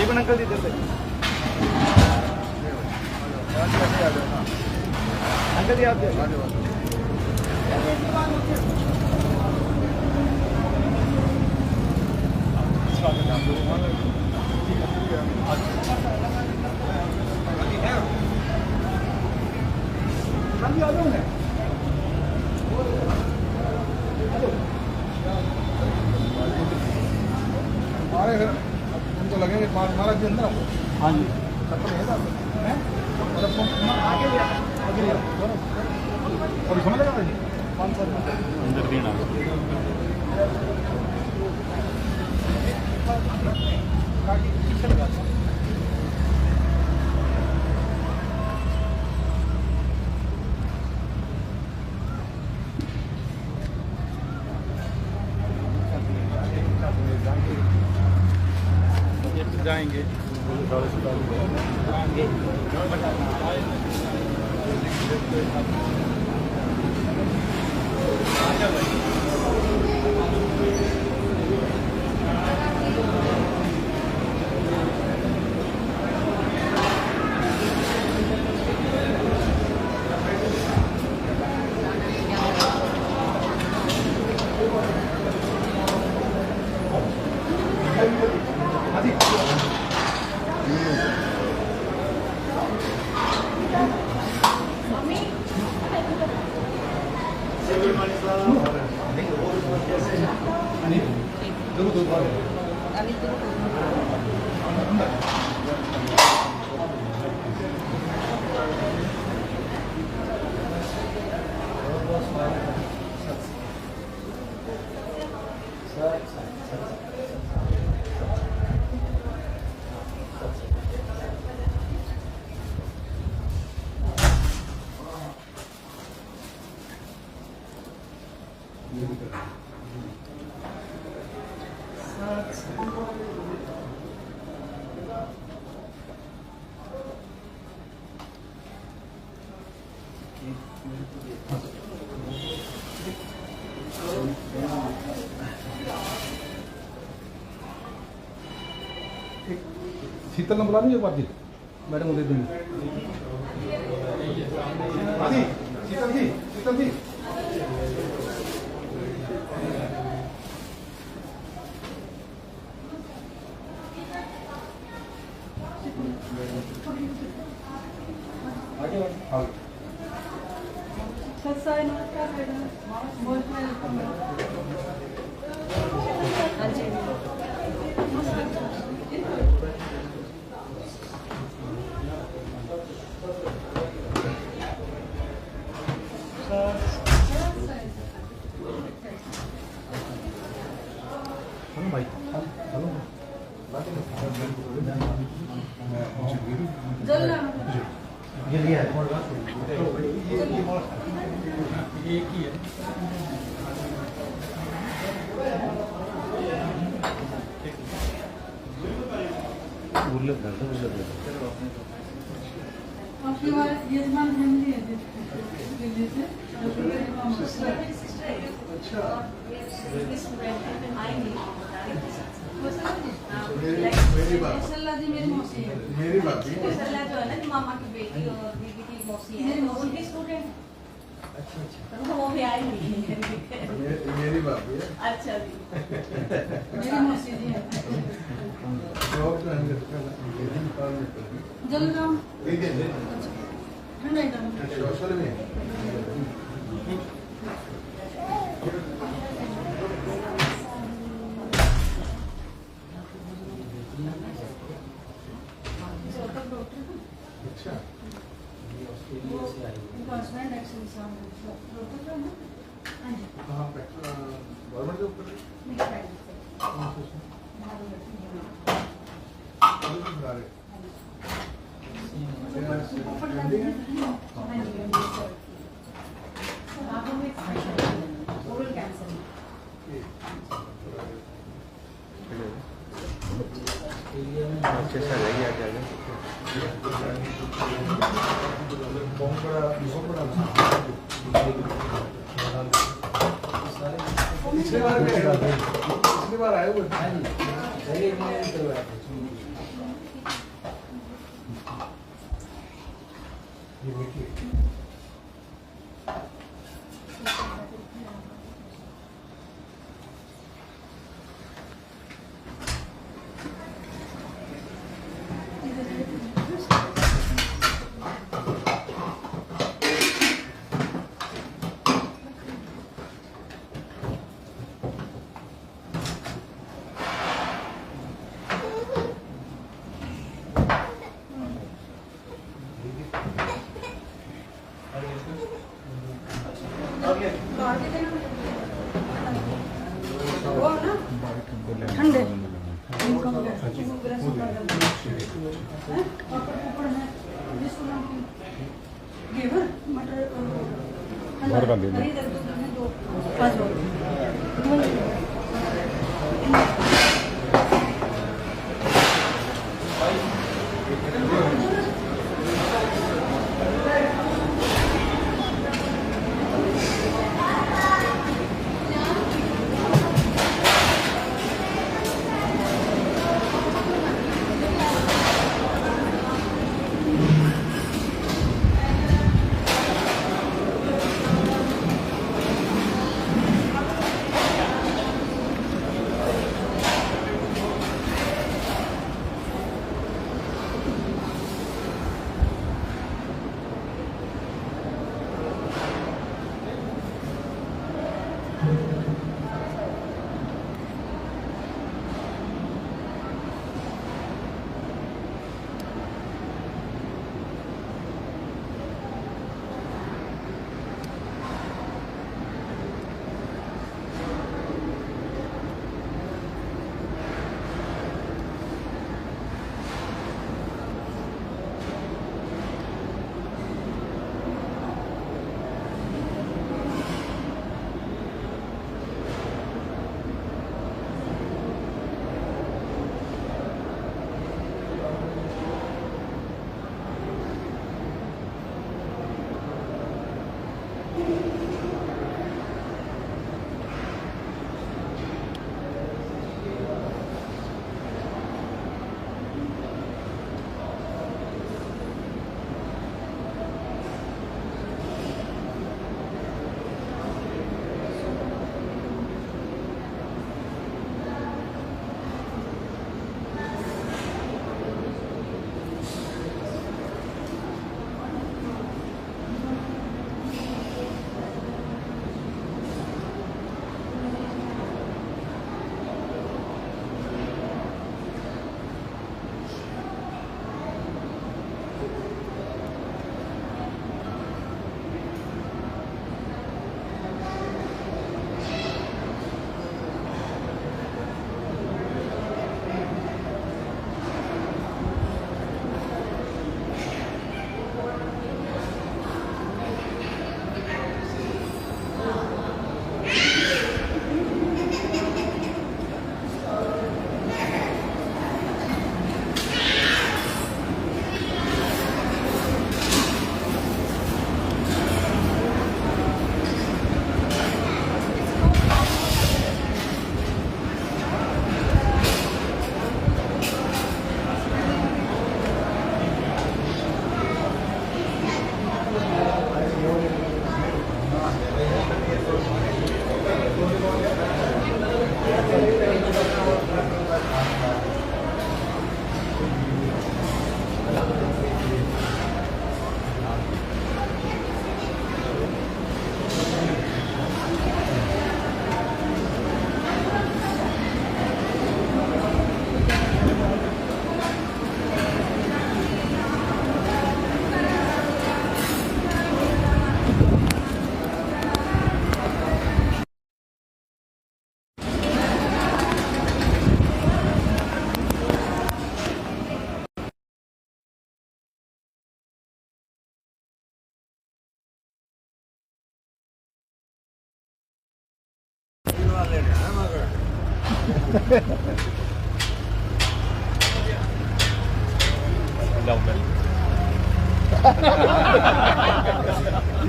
जेबन uncle जी देते uncle जी आप हमारे घर उनको लगेंगे हमारा भी अंदर हाँ जी और समझ लगा जी अंदर देना जाएंगे शीतल ने बुला लीजिए बात जी मैडम को दे देंगे हाँ जी शीतल जी शीतल जी भाई एक ही है आपके हमारे यजमान फैमिली है दिल्ली से अच्छा मेरी बात जी मेरी मौसी है मेरी बात जो है ना मामा की बेटी और दीदी की मौसी है उनके स्टूडेंट अच्छा अच्छा तो वो भी आई नहीं है मेरी बात है अच्छा जी मेरी मौसी जी है जॉब का जलगांव दे ठंडा एकदम सोशल में अच्छा उनका हस्बैंड एक्चुअली सामने डॉक्टर है ना हाँ जी कहाँ पे गवर्नमेंट जॉब कर रहे नहीं प्राइवेट से हैं ओरल कैंसर अच्छे से रहिए आगे आगे पिछली बार आए हुए ये मीठी ठंडे घेवर मटर भर का दे दो। दो 5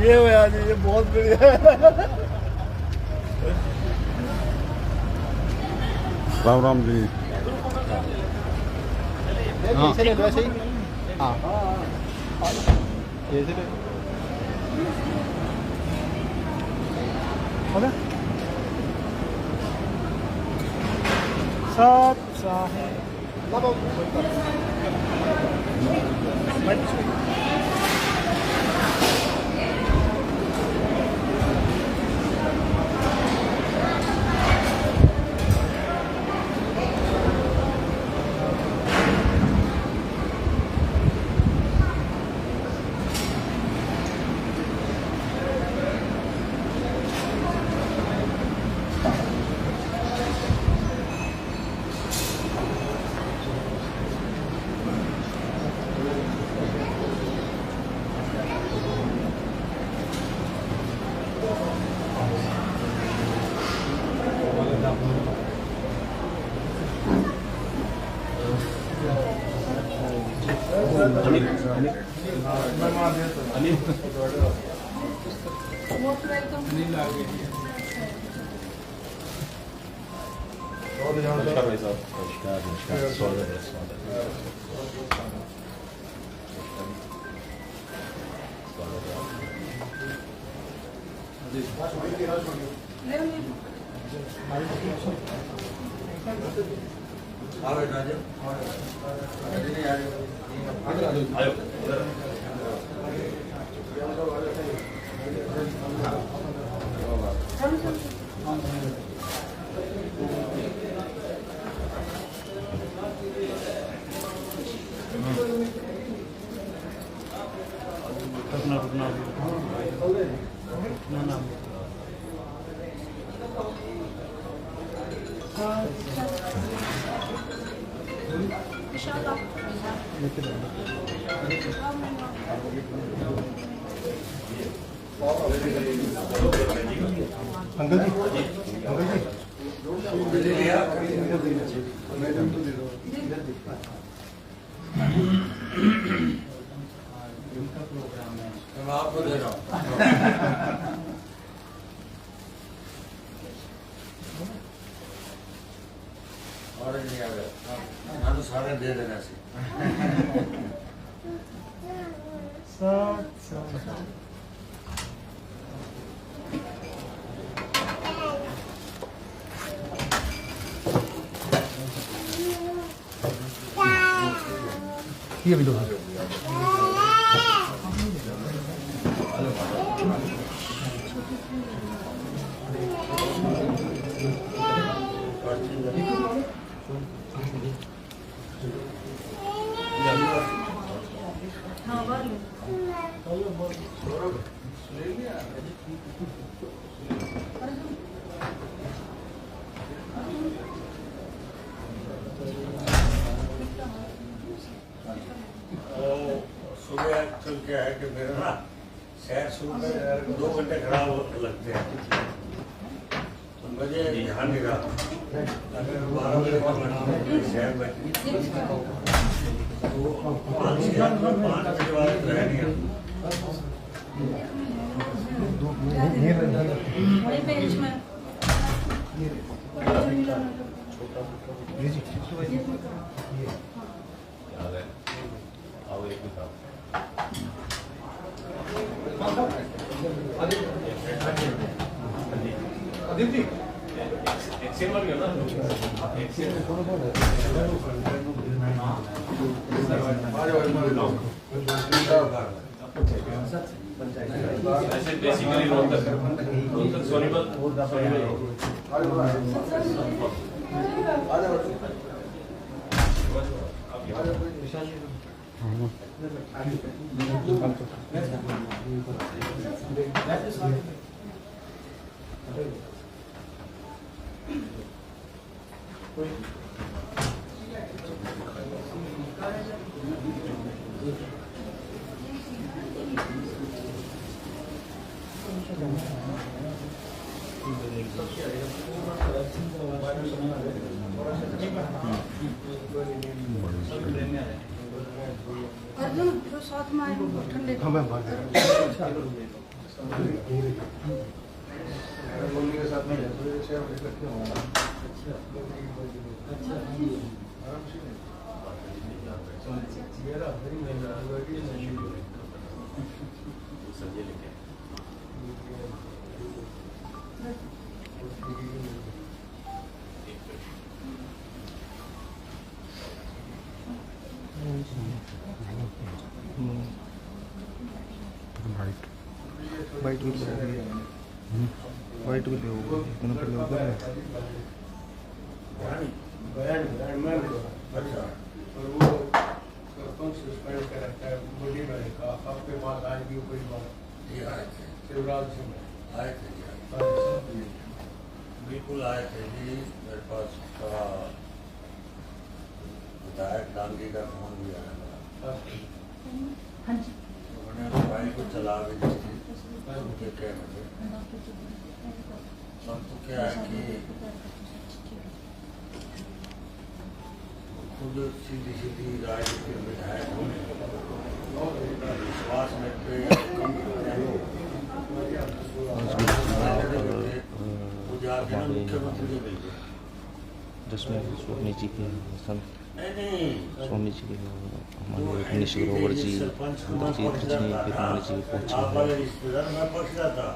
ये हुआ जी, ये बहुत बढ़िया राम राम जी। हाँ। ऐसे ले लो, ऐसे ही हाँ ये से हो गया सात साहे Most welcome. नमस्कार भाई साहब। नमस्कार नमस्कार, स्वागत है स्वागत है। अंकल जी मैं आपको दे रहा हूँ। और नहीं आ गया ना तो सारे दे देना सी सात सात ये भी दो हाँ बार लो। सुबह एक्चुअल क्या है कि मेरा ना शहर शुरू में 2 घंटे खराब लगते हैं तो मुझे ध्यान नहीं रहा अगर 12 बजे का शहर में 5 बजे बाद रह नहीं बड़े बेंच में आओ एक मिनट। एक्सेल वाली है ना, एक्सेल ऐसे बेसिकली रोहतक सोनीपत अर्जुन जो साथ में आए वो ठंडे हाँ मैं बात कर रहा हूँ मम्मी के साथ में रखे होंगे मेरा हरी महीना अलरेडी नहीं संजय लेके वाइट भी वाइट भी ले दोनों पे लोग बयान मैं अच्छा और वो कौन सस्पेंड कर रखा है बॉडी वाले का आपके पास आज भी कोई बात ये आए थे शिवराज सिंह आए थे बिल्कुल आए थे जी। मेरे पास थोड़ा विधायक डांगी का फोन भी आया था। हाँ जी उन्होंने मोबाइल को चला भी दी थी उनके कहने पे। सब तो क्या है कि खुद सीधी सीधी राजनीति में विधायक होने विश्वास में पे कम करते हैं वो जाके ना मुख्यमंत्री के मिल गए। जिसमें स्वामी जी के संत नहीं स्वामी जी के हमारे निश ग्रोवर जी इंद्रजीत जी विक्रमाल जी पहुंचे आप हैं। वाले रिश्तेदार मैं पहुंच रहा था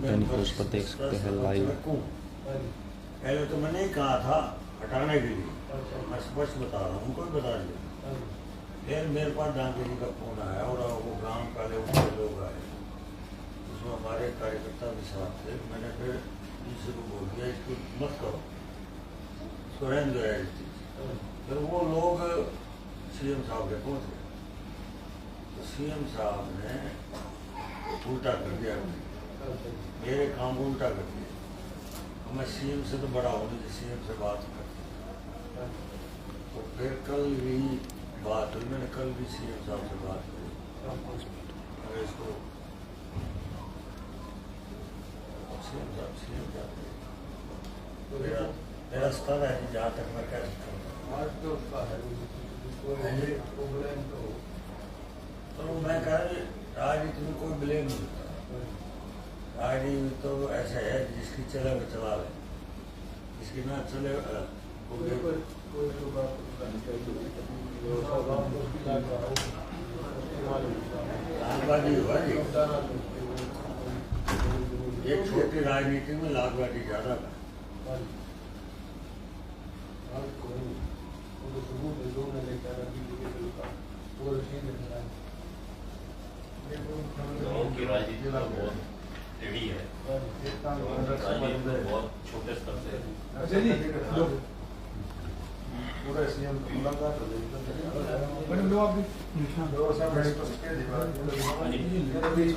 यानी कि उस पर देख सकते हैं लाइव। पहले तो मैंने ही कहा था हटाने के लिए, मैं स्पष्ट बता रहा हूँ, उनको भी बता दिया। फिर मेरे पास डांगे जी का फोन आया और वो गांव काले उनके लोग आए, उसमें हमारे कार्यकर्ता भी साथ थे। मैंने फिर किसी को बोल दिया इसको मत करो, इसको रहने दो यार। फिर वो लोग सीएम साहब के पहुँच गए तो सीएम साहब ने उल्टा कर दिया, मेरे काम को उल्टा कर दिया। मैं सीएम से तो बड़ा हूँ कि सीएम से बात कर। तो फिर कल भी बात हुई, मैंने कल भी सीएम साहब से बात करी। अगर इसको सीएम साहब तो मेरा स्तर है कि जहाँ तक मैं कह सकता हूँ। आज तो उसका है तो मैं कह रही राजनीति में कोई ब्लेम नहीं होता। राजनीति तो ऐसा है जिसकी चले वो चला ले, जिसकी ना चले लालबाजी हुआ जी। एक छोटी राजनीति में लालबाजी ज्यादा था। गाँव की राजनीति तो बहुत टेढ़ी है, राजनीति तो बहुत छोटे स्तर से है। पूरा सीएम मुलाकात हो मैडम लो आप भी बीच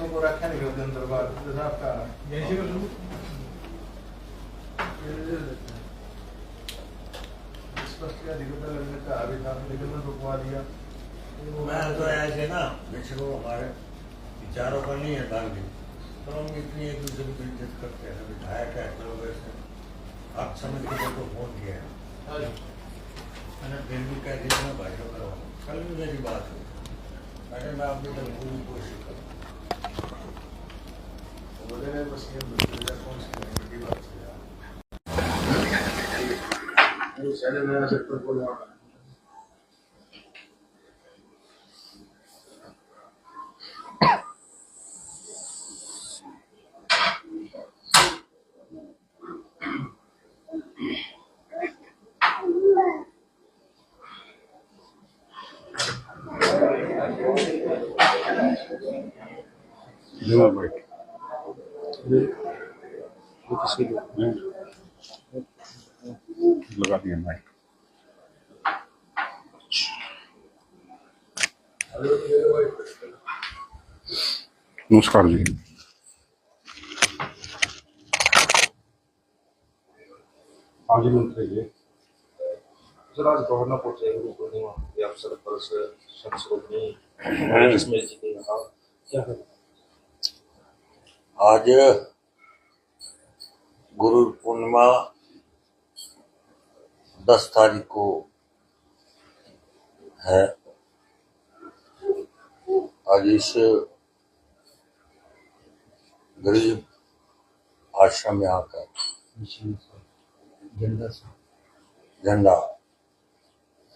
में को रखा नहीं होते अंदर बार आपका स्पष्ट किया अधिकतर लगने का अभी था लेकिन मैं रुकवा दिया। मैं तो ऐसे ना बेशक हमारे विचारों का नहीं है डांगी, तो हम इतनी एक दूसरे की इज्जत करते हैं। विधायक है लोग ऐसे आप समझ के मेरे को फोन किया है, मैंने फिर भी कह दिया मैं भाई को करवाऊँ। कल भी मेरी बात हुई, मैंने मैं अपनी तरफ पूरी कोशिश करूँ। बोले मैं बस ये कौन सी की बात है सारे नया सेक्टर बोल रहा है। लगा दिया माइक। नमस्कार जी। आज मंत्री जी सर, आज गवर्नर पहुंचे गुरु पूर्णिमा के अवसर पर जिसमें जी ने कहा क्या है आज गुरु पूर्णिमा 10 तारीख को है। आज इस गरीब आश्रम यहाँ का झंडा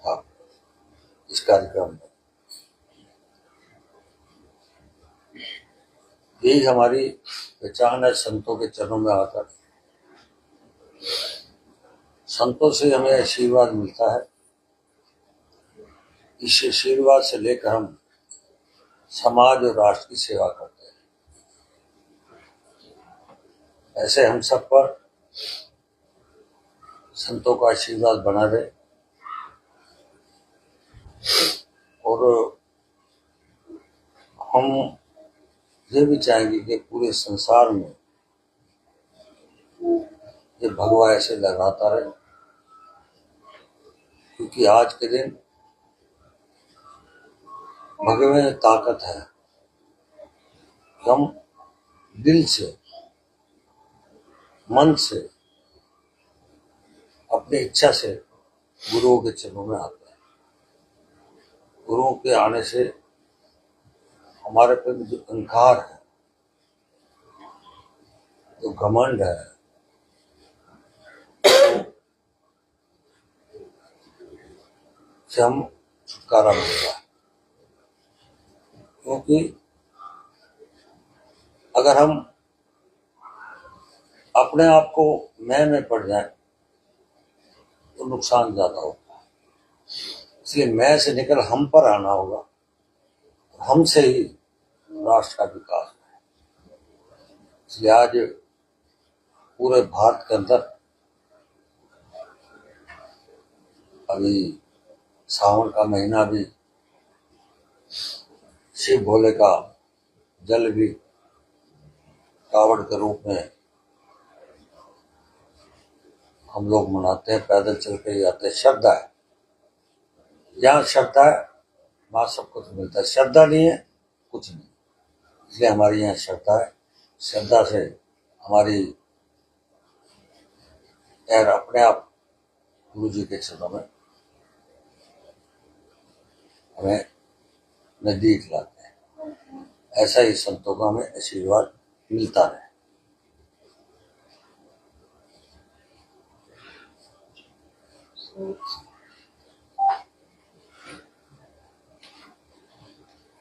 था, इस कार्यक्रम में। यही हमारी पहचान है, संतों के चरणों में आकर संतों से हमें आशीर्वाद मिलता है। इस आशीर्वाद से लेकर हम समाज और राष्ट्र की सेवा करते हैं। ऐसे हम सब पर संतों का आशीर्वाद बना रहे और हम ये भी चाहेंगे कि पूरे संसार में ये भगवा ऐसे लगाता रहे, क्योंकि आज के दिन भगवे में ताकत है। हम दिल से, मन से, अपनी इच्छा से गुरुओं के चरणों में आते हैं। गुरुओं के आने से हमारे पे जो अहंकार है, जो घमंड है, से हम छुटकारा मिलता है। क्योंकि अगर हम अपने आप को मैं में पड़ जाए तो नुकसान ज्यादा होता है। इसलिए मैं से निकल हम पर आना होगा, हमसे ही राष्ट्र का विकास है। इसलिए आज पूरे भारत के अंदर अभी सावन का महीना भी शिव भोले का जल भी कावड़ के रूप में हम लोग मनाते हैं, पैदल चल के जाते हैं। श्रद्धा है, जहाँ श्रद्धा है वहाँ सब कुछ मिलता है। श्रद्धा नहीं है कुछ नहीं, इसलिए हमारी यहाँ श्रद्धा है। श्रद्धा से हमारी पैर अपने आप गुरु जी के चरणों में हमें नजदीक लाते हैं। ऐसा ही संतों का हमें आशीर्वाद मिलता रहे।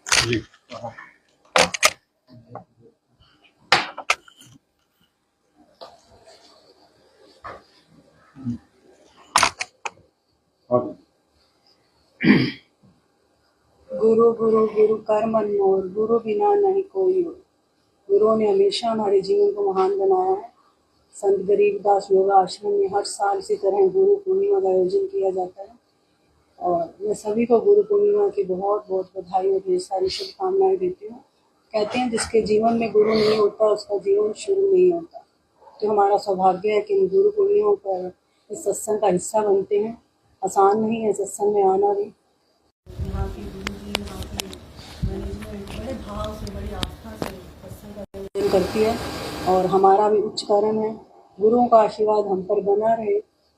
जी गुरु गुरु गुरु कर मन मोर, गुरु बिना नहीं कोई और। गुरुओं ने हमेशा हमारे जीवन को महान बनाया है। संत गरीबदास योगा आश्रम में हर साल इसी तरह गुरु पूर्णिमा का आयोजन किया जाता है और मैं सभी को गुरु पूर्णिमा की बहुत बहुत बधाई और ढेर सारी शुभकामनाएं देती हूँ। कहते हैं जिसके जीवन में गुरु नहीं होता उसका जीवन शुरू नहीं होता। तो हमारा सौभाग्य है कि हम गुरु पूर्णिमा पर इस सत्संग का हिस्सा बनते हैं। आसान नहीं है सत्संग में आना भी। यहाँ की गुरु जी, यहाँ की मैनेजमेंट बड़े भाव से, बड़ी आस्था से सत्संग का आयोजन करती है और हमारा भी उच्च कर्म है। गुरुओं का आशीर्वाद हम पर बना रहे।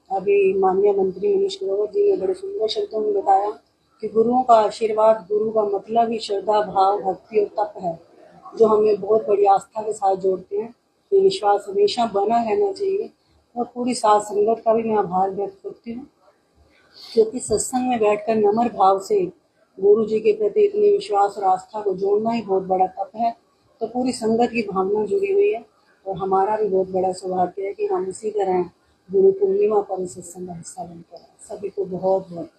अभी माननीय मंत्री मनीष ग्रोवर जी ने बड़े सुंदर शब्दों में बताया कि गुरुओं का आशीर्वाद, गुरु का मतलब ही श्रद्धा, भाव, भक्ति और तप है, जो हमें बहुत बड़ी आस्था के साथ जोड़ते हैं। ये विश्वास हमेशा बना रहना चाहिए और पूरी साथ संगत का भी मैं आभार व्यक्त करती हूँ, क्योंकि सत्संग में बैठकर नम्र भाव से गुरु जी के प्रति इतने विश्वास और आस्था को जोड़ना ही बहुत बड़ा तप है। तो पूरी संगत की भावना जुड़ी हुई है और हमारा भी बहुत बड़ा सौभाग्य है कि हम इसी तरह गुरु पूर्णिमा पर इस सत्संग का हिस्सा बनकर हैं। सभी को बहुत बहुत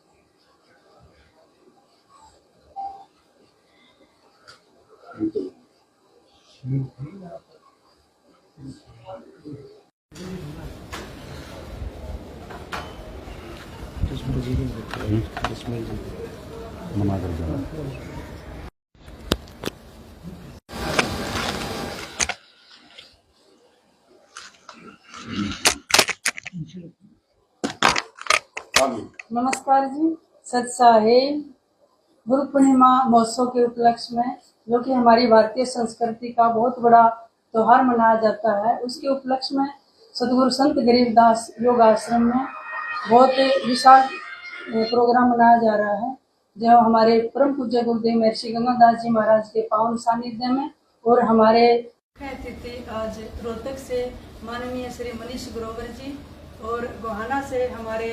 मना कर देना। नमस्कार जी। सत साहेब, गुरु पूर्णिमा महोत्सव के उपलक्ष्य में, जो कि हमारी भारतीय संस्कृति का बहुत बड़ा त्योहार मनाया जाता है, उसके उपलक्ष्य में सदगुरु संत गरीबदास योग आश्रम में बहुत विशाल प्रोग्राम मनाया जा रहा है, जो हमारे परम पूज्य गुरुदेव महर्षि गंगादास जी महाराज के पावन सानिध्य में और हमारे अतिथि आज रोहतक से माननीय श्री मनीष ग्रोवर जी और गोहाना से हमारे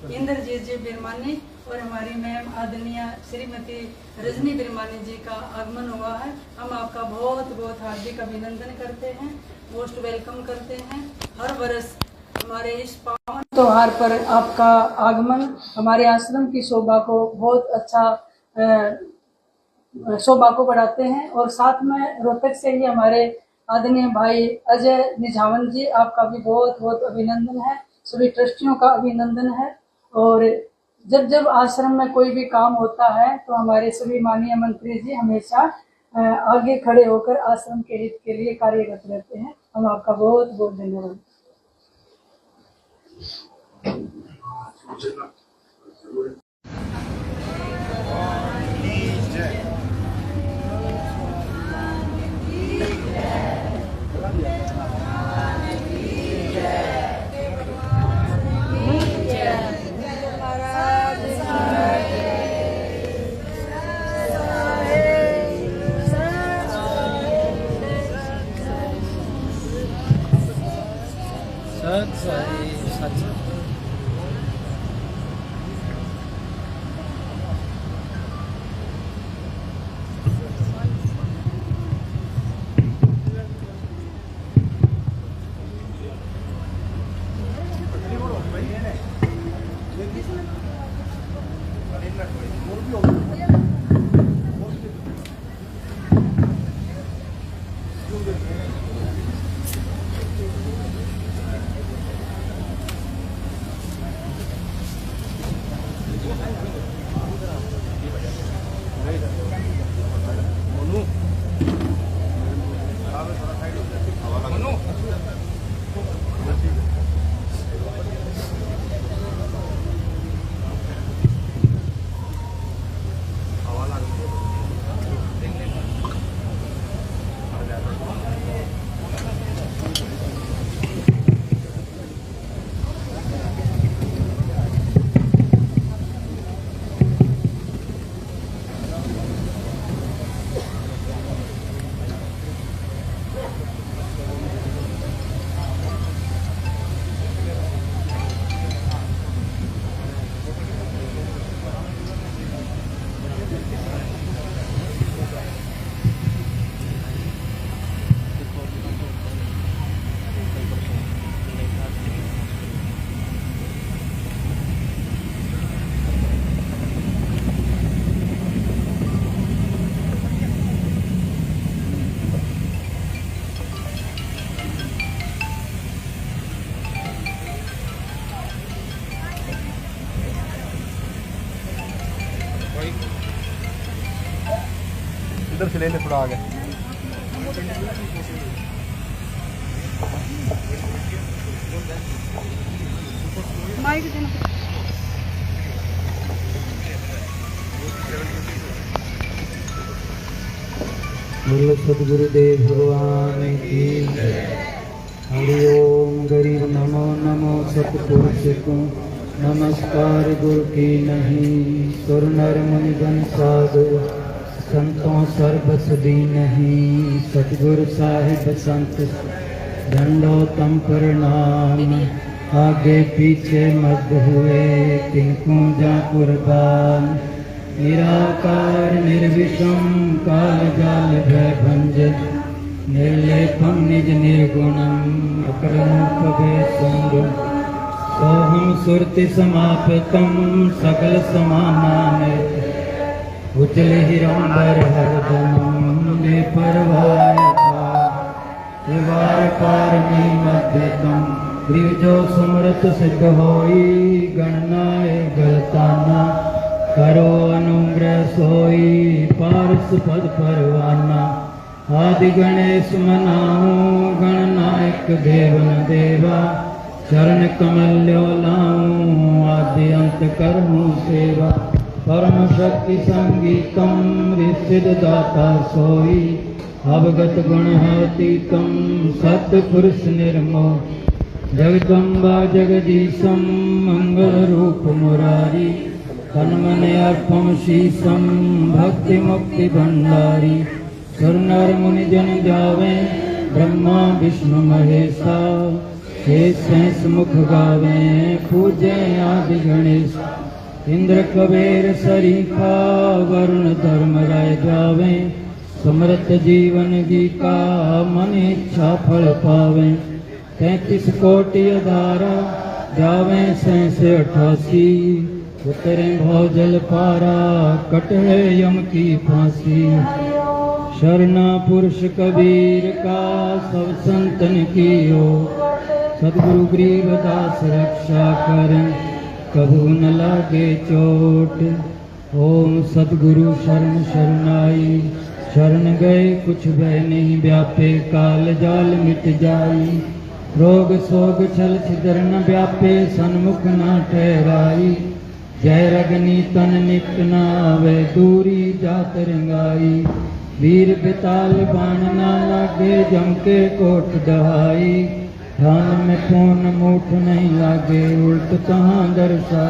इंद्रजीत जी बिरमानी और हमारी मैम आदरणीय श्रीमती रजनी बिरमानी जी का आगमन हुआ है। हम आपका बहुत बहुत हार्दिक अभिनंदन करते हैं, मोस्ट वेलकम करते हैं। हर वर्ष हमारे इस पावन त्योहार पर आपका आगमन हमारे आश्रम की शोभा को बहुत अच्छा शोभा को बढ़ाते हैं। और साथ में रोहतक से ही हमारे आदरणीय भाई अजय निझावन जी, आपका भी बहुत बहुत अभिनंदन है। सभी ट्रस्टियों का अभिनंदन है। और जब जब आश्रम में कोई भी काम होता है तो हमारे सभी माननीय मंत्री जी हमेशा आगे खड़े होकर आश्रम के हित के लिए कार्यरत रहते हैं। हम आपका बहुत बहुत धन्यवाद। इधर से ले ले थोड़ा आगे। बोलो सदगुरुदेव भगवान की हरि ओम। गरीब नमो नमो सतपुरुष को नमस्कार गुरु की नहीं। सुर नर मुनि जन साधु संतों सर्वसदी नहीं। सतगुरु साहिब संत दंडोतम प्रणाम। आगे पीछे मध्य हुए तिनको जा कुर्बान। निराकार निर्विषम काल जाल भय भंजन। निर्लेपम निज निर्गुणम अकरमुपभे संगम। सोहम सुरति समापितम सकल समानानित। उजल हिरंबर हर जन्म में परवाय वार पारमी मध्यतम। द्विजो सुमृत सिद्ध होई गणनाए गलताना। करो अनुग्रह सोई पारस पद परवाना। आदि गणेश मनाओ गणनायक देवन देवा। चरण कमल्यो लाऊं आदि अंत करहूँ सेवा। परम शक्ति संगीतम ऋषिद दाता सोई। अवगत गुण अतीतम सत्य पुरुष निर्मोह। जगदम्बा जगदीशम मंगल रूप मुरारी। तन्मन अर्पम शीशम भक्ति मुक्ति भंडारी। सुर नर मुनि जन जावे ब्रह्मा विष्णु महेशा। शेष मुख गावे पूजे आदि गणेश। इंद्र कबीर सरीखा वरुण धर्म राय जावे समृत जीवन जी का मन इच्छा फल पावे 33 कोटि अधारा जावे 88 उतरे भौजल पारा कटे यम की फांसी शरणा पुरुष कबीर का सब संतन की हो सदगुरु गरीबदास रक्षा करें कभू न लागे चोट। ओम सदगुरु शरण शरणाई शरण गए कुछ भय नहीं व्यापे काल जाल मिट जाई रोग सोग छल छिदर न व्यापे सन्मुख न ठहराई जय रगनी तन नित न आवे दूरी जात रंगाई वीर बिताल बाण न लागे जम के कोट दहाई ठान में खून मूठ नहीं लागे उल्ट कहाँ दरसा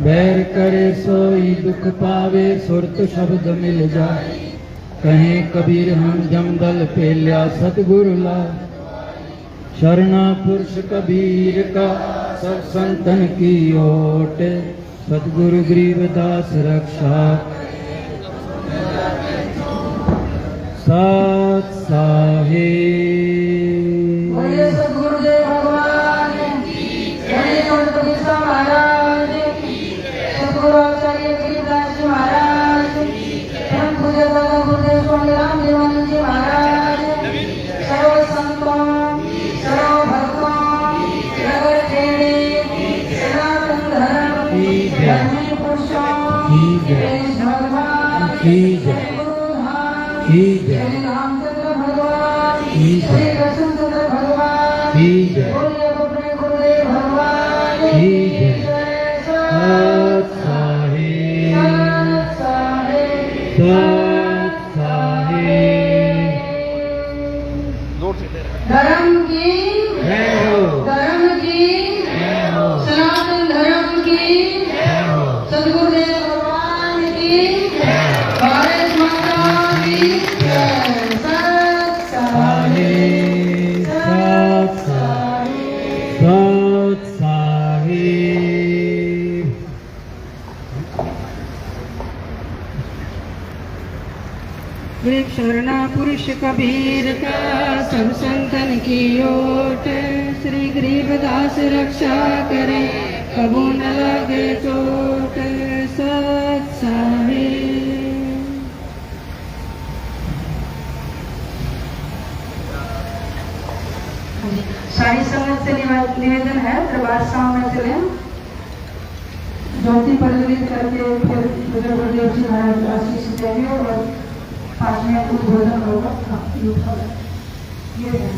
बैर करे सोई दुख पावे सुरत शब्द मिल जाए कहें कबीर हम जमदल पे लिया सतगुरु ला शरणा पुरुष कबीर का सब संतन की ओट सतगुरु गरीबदास रक्षा सत साहिब सदगुरुदेव भगवान जय गणपति महाराज सदगुरु आचार्य गिरिदास जी महाराज परम पूज्य दादा गुरुदेव स्वामी राम देवानंद जी महाराज सर्व संतों सर्व भक्तों जगत प्रेमी सनातन धर्म धर्मी पुरुषों भगवान की जय रामचंद्र भगवान श्री कृष्णचंद्र भगवान की जय गुरुदेव भगवान की जय सत साहिब साहिब सत साहिब धर्म की जय हो धर्म की जय हो सनातन धर्म की जय हो सदगुरुदेव भगवान की भारत माता की जय सत साहिब साहिब सत साहिब सत साहिब गरीब शरणा पुरुष कबीर का सब संतन की ओट श्री गरीबदास रक्षा करे कबू न लगे चोट सत साहिब। सारी संगत से निवेदन है दरबार सामने चले ज्योति प्रज्वलित करके फिर गुरुदेव जी महाराज आशीष देंगे और पास में उद्बोधन होगा। ये है।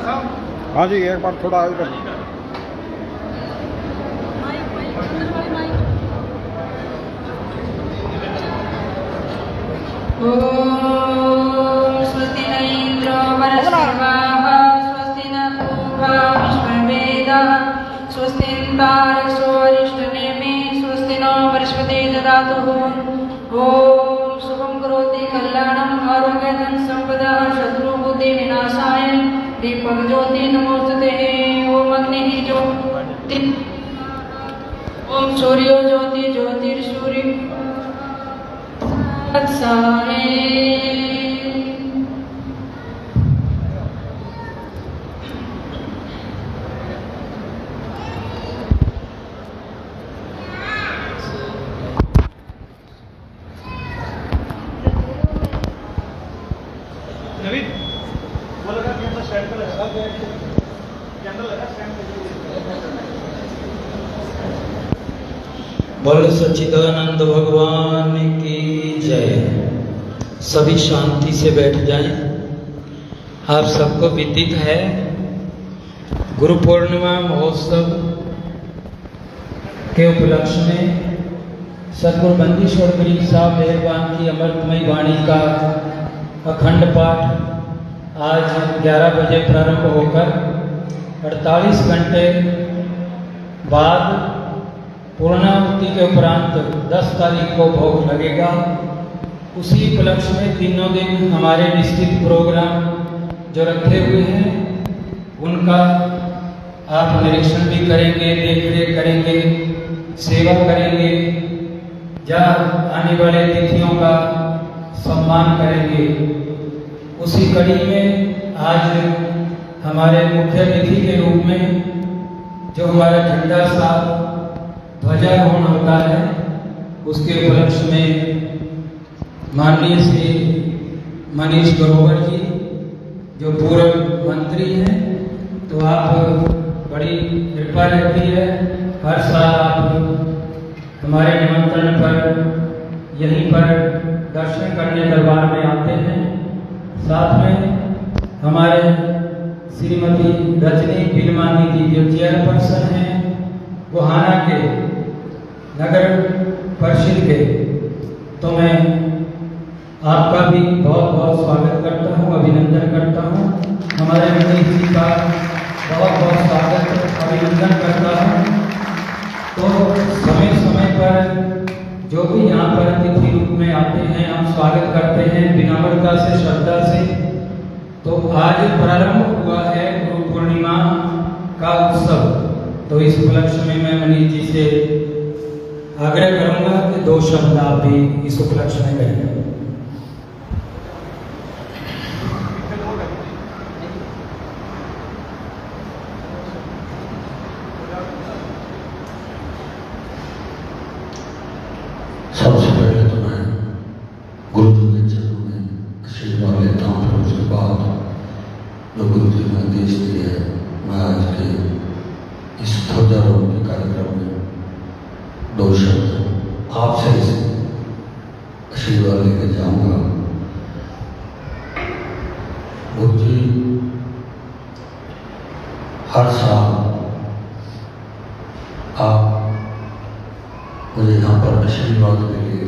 हाँ जी एक बार थोड़ा इधर ओम स्वस्ति न इंद्रो वरस्पतिः स्वस्ति न पूर्वा विश्ववेदाः स्वस्ति तारसो अरिष्टनेमि स्वस्ति नो बृहस्पतिः ददातु। ओम शुभं करोति कल्याणं आरोग्यं संपदा शत्रुबुद्धि विनाशाय दीपक ज्योति नमोस्तुते। ओम अग्निः ज्योति ओम सूर्यो ज्योति ज्योतिर्सूर्य तत्साहे। बोल सच्चिदानंद भगवान की जय। सभी शांति से बैठ जाएं। आप सबको विदित है गुरु पूर्णिमा महोत्सव के उपलक्ष्य में सदगुरु बंदीश्वर गिरी साहब मेहरबान की अमृतमयी वाणी का अखंड पाठ आज 11 बजे प्रारंभ होकर 48 घंटे बाद पूर्णाहुति के उपरांत 10 तारीख को भोग लगेगा। उसी उपलक्ष्य में तीनों दिन हमारे निश्चित प्रोग्राम जो रखे हुए हैं उनका आप निरीक्षण भी करेंगे, देख रेख करेंगे, सेवा करेंगे या आने वाले तिथियों का सम्मान करेंगे। उसी कड़ी में आज हमारे मुख्य अतिथि के रूप में जो हमारा झंडा साहब ध्वजारोहण होता है उसके उपलक्ष्य में माननीय श्री मनीष ग्रोवर जी जो पूर्व मंत्री हैं, तो आप बड़ी कृपा रहती है हर साल आप हमारे निमंत्रण पर यहीं पर दर्शन करने दरबार में आते हैं। साथ में हमारे श्रीमती रजनी बिलमानी जी जो चेयरपर्सन हैं गोहाना के नगर परिषद के, तो मैं आपका भी बहुत बहुत स्वागत करता हूँ, अभिनंदन करता हूँ। हमारे मनीष जी का बहुत बहुत स्वागत अभिनंदन करता हूँ। तो समय समय पर जो भी यहाँ पर अतिथि रूप में आते हैं हम स्वागत करते हैं विनम्रता से, श्रद्धा से। तो आज प्रारंभ हुआ है गुरु पूर्णिमा का उत्सव, तो इस उपलक्ष्य में मैं मनीष जी से आग्रह करूंगा कि 2 शब्द आप भी इस उपलक्ष्य में कहें। सबसे पहले तो मैं गुरु जी के चरणों में आशीर्वाद लेता हूँ, फिर उसके बाद जो गुरु जी ने आदेश दिए है मैं आज के इस ध्वजारोहण के कार्यक्रम में 2 शब्द आपसे आशीर्वाद लेकर जाऊंगा। गुरु जी हर साल आप मुझे यहाँ पर आशीर्वाद के लिए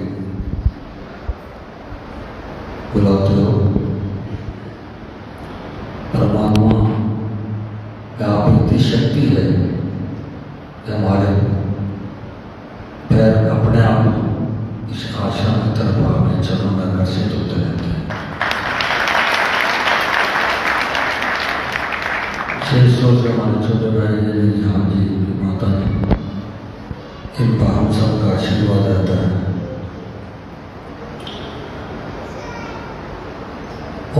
बुलाते हो। परमात्मा में आप इतनी शक्ति है कि हमारे पैर अपने आप इस आश्रम की तरफ आपके चरणों में आकर्षित होते रहते हैं। शेष सोच हमारे छोटे भाई जहाँ जी माता जी इन पर हम सबका आशीर्वाद रहता है।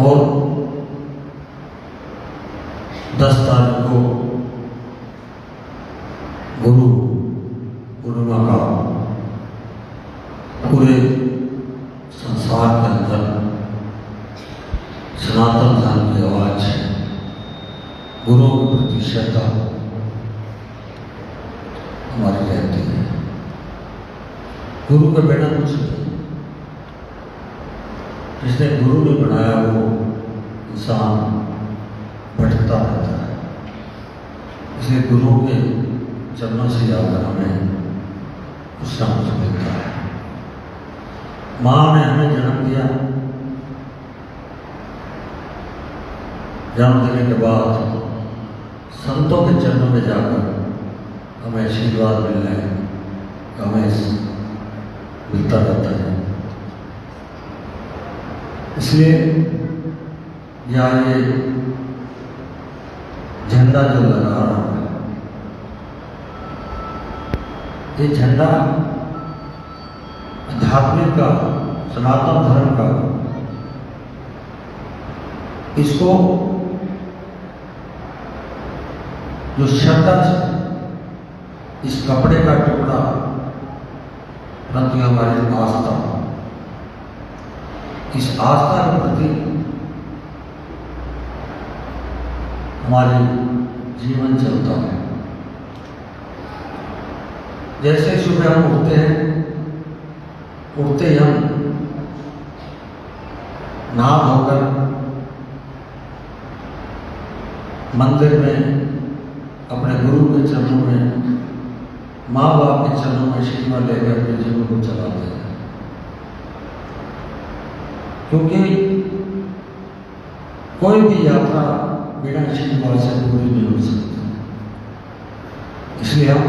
और 10 तारीख को गुरु पूर्णिमा का पूरे संसार के अंदर सनातन धर्म की आवाज गुरुओं के प्रति श्रद्धा हमारी रहती है। गुरु के बिना कुछ नहीं, जिसने गुरु ने बनाया वो इंसान भटकता रहता है। इसलिए गुरु के चरणों से जाकर हमें उसका मुझे मिलता है। माँ ने हमें जन्म दिया, जन्म देने के बाद संतों के चरणों में जाकर हमें आशीर्वाद मिलना है, हमें मिलता रहता है। इसलिए यहाँ ये झंडा जो लगा रहा है, ये झंडा आध्यात्मिक का, सनातन धर्म का, इसको जो श्रद्धा से इस कपड़े का टुकड़ा प्रति हमारी आस्था, इस आस्था के प्रति हमारे जीवन चलता है। जैसे सुबह हम उठते हैं, उठते ही हम नहा धोकर मंदिर में अपने गुरु के चरणों में, माँ बाप के चरणों में आशीर्वाद लेकर अपने जीवन को चलाते हैं। क्योंकि कोई भी यात्रा बिना आशीर्वाद से पूरी नहीं हो सकती। इसलिए हम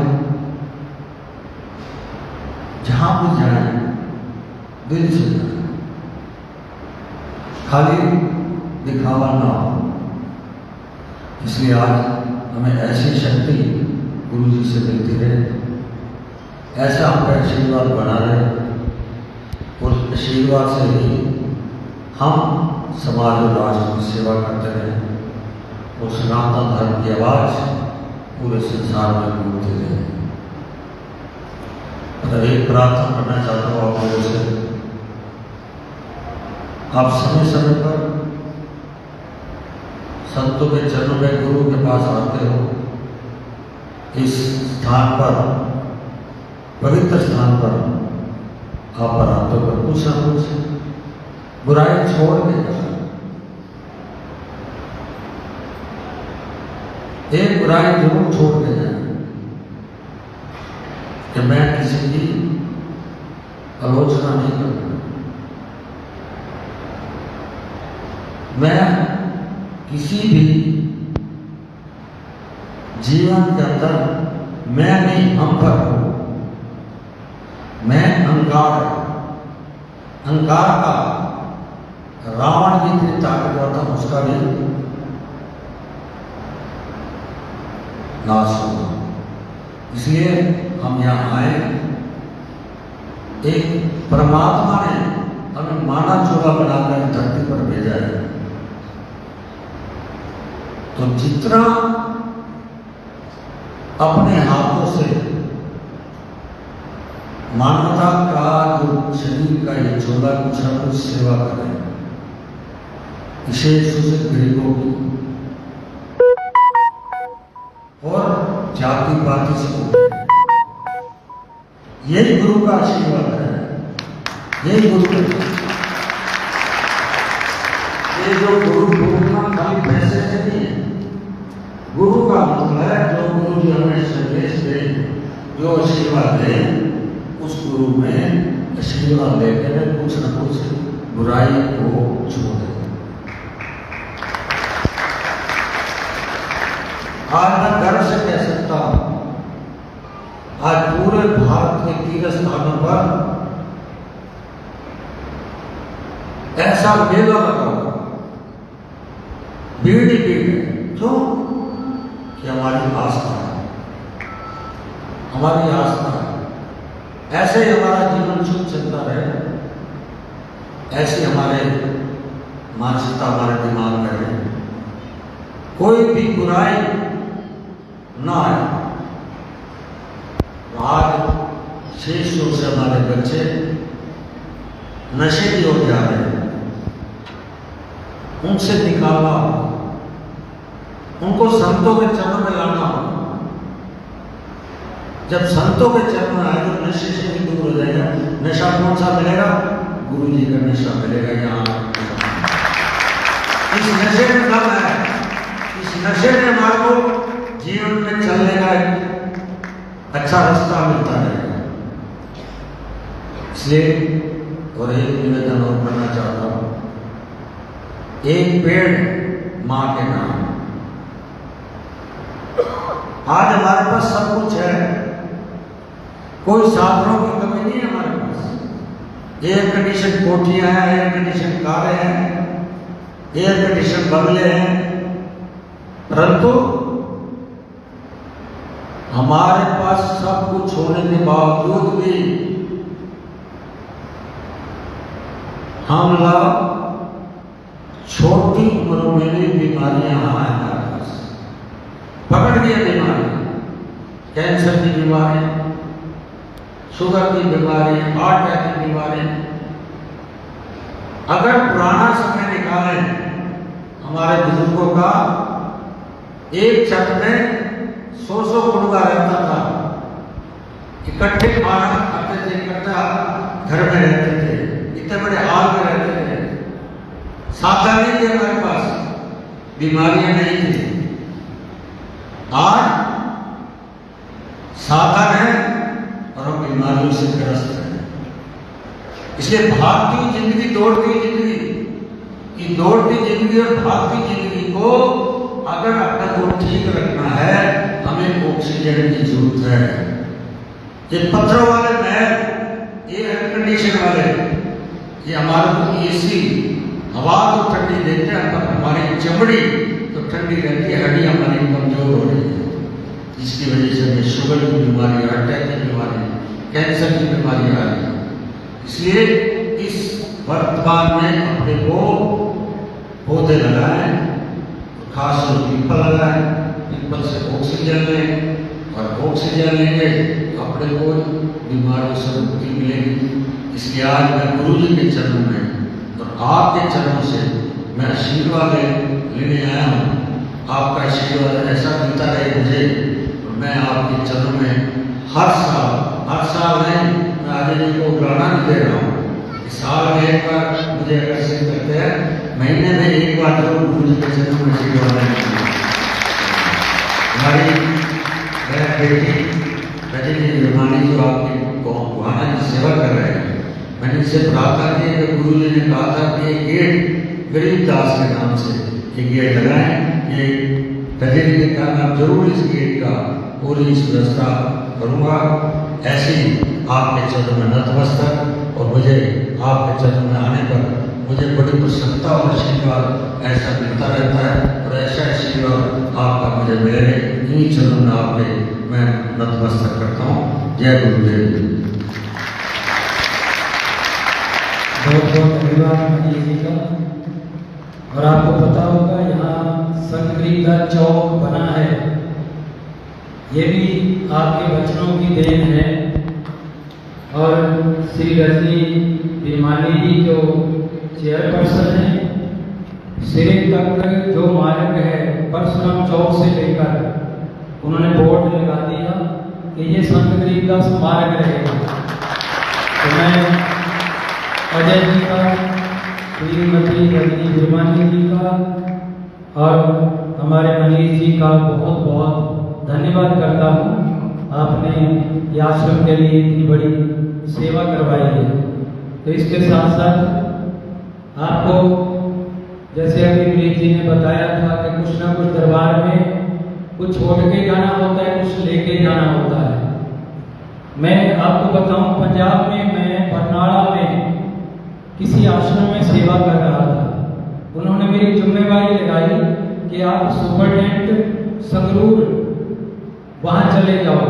जहां भी जाए दिल से जाए, खाली दिखावा ना हो। इसलिए आज हमें ऐसी शक्ति गुरु जी से मिलती रहे, ऐसा हमारा आशीर्वाद बना रहे, और आशीर्वाद से ही हम समाज और राष्ट्र की सेवा करते रहे, और सनातन धर्म की आवाज पूरे संसार में गूंजती रहे। तो एक प्रार्थना करना चाहता हूँ आप लोगों से, आप समय समय पर संतों के चरणों में, गुरु के पास आते हो। इस स्थान पर, पवित्र स्थान पर आप पर आते हो, कुछ ना कुछ बुराई छोड़ के जाए। एक बुराई जरूर छोड़ के जाए कि मैं किसी की आलोचना नहीं करूंगा, मैं किसी भी जीवन के अंदर मैं नहीं, हम पर हूं। मैं अहंकार का रावण की इतनी ताकतवर था, उसका भी नाश होगा। इसलिए हम यहाँ आए, एक परमात्मा ने हमें मानव चूल्हा बनाकर धरती पर भेजा है। तो जितना अपने हाथों से मानवता का जो शरीर का ये चोला कुछ न कुछ सेवा करें, विशेष रूप से गरीबों की और जाति पाति से, यही गुरु का आशीर्वाद है। यही गुरु, ये जो गुरु खाली पैसे से नहीं है। गुरु का मतलब है जो गुरु जी हमें संदेश दे, जो आशीर्वाद दे, उस गुरु में आशीर्वाद लेकर कुछ न कुछ बुराई को छोड़ दे। आज मैं गर्व से कह सकता हूं, आज पूरे भारत के तीर्थ स्थानों पर ऐसा मेला लगा हुआ, भीड़ ही भीड़ है। क्यों? कि हमारी आस्था है, हमारी आस्था है। ऐसे ही हमारा जीवन शुभ चलता रहे, ऐसे हमारे मानसिकता, हमारे दिमाग में रहे, कोई भी बुराई ना आए। आज शेष रूप से हमारे बच्चे नशे की ओर जा रहे हैं, उनसे निकालना होगा, उनको संतों के चरणों में लाना होगा। जब संतों के चरणों में आए तो नशे से भी दूर हो जाएगा। नशा कौन सा मिलेगा? गुरु जी का नशा मिलेगा। यहाँ इस नशे में दम है, इस नशे ने हमारे को जीवन में चलने का एक अच्छा रास्ता मिलता रहेगा। इसलिए और एक निवेदन और करना चाहता हूँ, एक पेड़ माँ के नाम। आज हमारे पास सब कुछ है, कोई साधनों की कमी नहीं है हमारे पास। एयर कंडीशन कोठियां हैं, एयर कंडीशन कारें हैं, एयर कंडीशन बंगले हैं, परंतु हमारे पास सब कुछ होने के बावजूद भी हम लोग छोटी उम्र में भी बीमारियां हमारे पास पकड़ गई। बीमारी, कैंसर की बीमारी, शुगर की बीमारी, हार्ट अटैक की बीमारी। अगर पुराना समय निकालें हमारे बुजुर्गों का, एक छत में 100 कुटुंबा रहता था, इकट्ठे खाना खाते थे, इकट्ठा घर में रहते थे, इतने बड़े हाल में रहते थे, साधन नहीं थे हमारे पास, बीमारियां नहीं थी। आज साधन है और हम बीमारियों से ग्रस्त हैं। इसलिए भागती जिंदगी, दौड़ती जिंदगी, ये दौड़ती जिंदगी और भागती जिंदगी को अगर अपने को ठीक रखना है, हमें ऑक्सीजन की जरूरत है। ये पत्थरों वाले महल, ये एयर कंडीशन वाले, ये हमारे को एसी हवा तो ठंडी देते हैं, पर हमारी चमड़ी तो ठंडी रहती है, हड्डी हमारी कमजोर हो रही है, जिसकी वजह से हमें शुगर की बीमारी, हार्ट अटैक की बीमारी, कैंसर की बीमारी आ रही है। इसलिए इस वर्तमान में अपने को पौधे लगाएं, खास तौर पीपल लगाएं, पीपल से ऑक्सीजन लें और ऑक्सीजन लेंगे अपने को बीमारियों से मुक्ति मिलेगी। इसलिए आज मैं गुरु जी के चरणों में और आपके चरणों से मैं आशीर्वाद लेने आया हूँ। आपका आशीर्वाद ऐसा मिलता रहे मुझे, और मैं आपके चरणों में हर साल नहीं, मैं आज जी को बुलाना नहीं दे रहा हूँ, साल में एक बार मुझे आकर्षित करते हैं, महीने में एक बार जरूर गुरु जी के चरणों में आशीर्वाद लेंगे। हमारी बेटी रजनी निर्माणी जो आपकी गुहाना की सेवा कर रहे हैं, मैंने इनसे प्रार्थना की कि गुरु जी ने कहा था कि ये गेट गरीबदास के नाम से ये गेट लगाएं। ये रजनी के कारण आप जरूर इस गेट का पूरी व्यवस्था करूँगा। ऐसे ही आपके चरणों में नतमस्तक, और मुझे आपके चरणों में आने पर मुझे बड़ी प्रसन्नता और आशीर्वाद ऐसा मिलता रहता है, और ऐसा आशीर्वाद आपका मुझे मिले, इन्हीं चरणों में आपके मैं नतमस्तक करता हूँ। जय गुरुदेव। बहुत बहुत धन्यवाद मनीष जी का। और आपको पता होगा यहाँ संत गरीबदास चौक बना है, ये भी आपके वचनों की देन है। और श्री रजनी निर्माणी जी जो चेयरपर्सन है, सिरे तक जो मार्ग है परशुराम चौक से लेकर उन्होंने बोर्ड लगा दिया कि ये संत गरीबदास मार्ग रहेगा। तो मैं अजय जी का, श्रीमती रजनी निर्माणी जी का और हमारे मनीष जी का बहुत बहुत धन्यवाद करता हूँ। आपने ये आश्रम के लिए इतनी बड़ी सेवा करवाई है। तो इसके साथ साथ आपको जैसे अभी मनीष जी ने बताया था कि कुछ ना कुछ दरबार में कुछ छोड़ के जाना होता है, कुछ लेके जाना होता है। मैं आपको बताऊं, पंजाब में मैं बरनाला में किसी आश्रम में सेवा कर रहा था। उन्होंने मेरी जिम्मेवारी लगाई कि आप सुपरटेंडेंट संगरूर वहाँ चले जाओ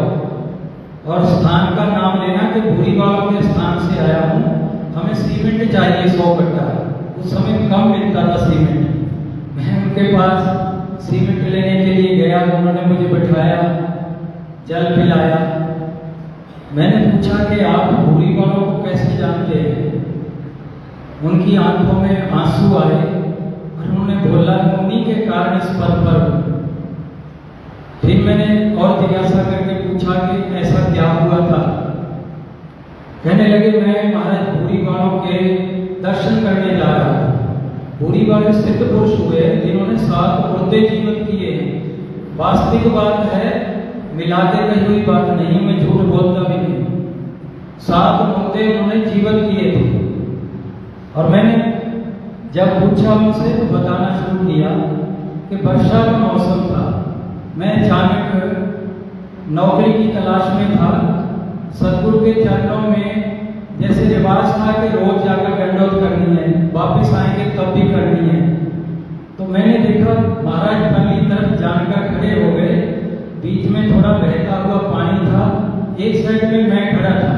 और स्थान का नाम लेना कि भूरीवालों के स्थान से आया हूँ, हमें सीमेंट चाहिए 100 कट्टा। उस समय कम मिलता था सीमेंट। मैं उनके पास सीमेंट लेने के लिए गया, उन्होंने मुझे बिठाया, जल पिलाया। मैंने पूछा कि आप भूरीवालों को कैसे जानते हैं? उनकी आंखों में आंसू आए और उन्होंने बोला उन्हीं के कारण इस पद पर हूं। फिर मैंने और जिज्ञासा करके पूछा कि ऐसा क्या हुआ था? कहने लगे मैं महाराज भूरीवालों के दर्शन करने जा रहा था। भूरीवाले सिद्ध पुरुष हुए जिन्होंने 7 वृद्धि जीवन किए, वास्तविक बात है, मिलाते कही हुई बात नहीं, मैं झूठ बोलता भी नहीं। 7 मुद्दे उन्होंने जीवन किए थे और मैंने जब पूछा उनसे तो बताना शुरू किया कि वर्षा का मौसम था, मैं अचानक नौकरी की तलाश में था। सतगुरु के चरणों में जैसे रिवाज था कि रोज जाकर दंडौत करनी है, वापस आएंगे तब भी करनी है। तो मैंने देखा महाराज पहली तरफ जानकर खड़े हो गए, बीच में थोड़ा बहता हुआ पानी था, एक साइड में मैं खड़ा था,